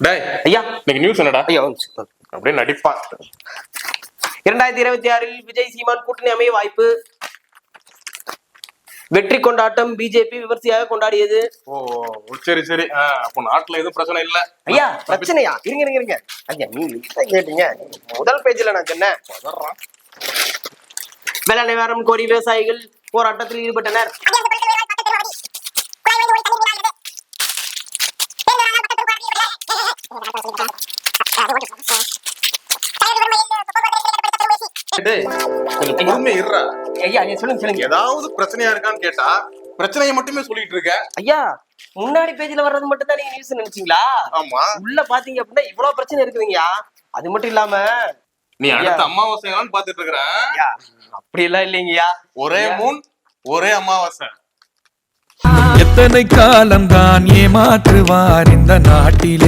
டேய் ஐயா இன்னைக்கு நியூஸ் என்னடா? ஐயா அப்படியே நடிப்பா. 2026 விஜய் சீமான் கூட்டணி அமைய வாய்ப்பு. வெற்றி கொண்டாட்டம் பிஜேபி விமர்சையாக கொண்டாடியது. ஓ சரி சரி. அப்போ நாட்டுல எதுவும் பிரச்சனை இல்ல. ஐயா பிரச்சனையா? இருங்க ஐயா, நீங்க கேட்டீங்க முதல் பேஜ்ல நான் சொன்னேன். வேலை நிவாரணம் கோரி விவசாயிகள் போராட்டத்தில் ஈடுபட்டனர். கொஞ்சம் பொறுமையா இருடா. ஐயா சொல்லுங்க. ஏதாவது பிரச்சனையா இருக்கான்னு கேட்டா பிரச்சனையை மட்டுமே சொல்லிட்டு இருக்க. ஐயா முன்னாடி பேஜ்ல வர்றது மட்டும் தான் நீங்க நியூஸ் நினைச்சீங்களா? ஆமா. உள்ள பாத்தீங்க அப்படின்னா இவ்வளவு பிரச்சனை இருக்குதுங்கய்யா. அது மட்டும் இல்லாம நீ அடுத்த அமாவாசைகளான்னு பாத்துட்டு இருக்கிற. அப்படி எல்லாம் இல்லைங்கய்யா. ஒரே மூன் ஒரே அமாவாசை. எத்தனை காலம் தான் ஏமாற்றுவார் இந்த நாட்டிலே.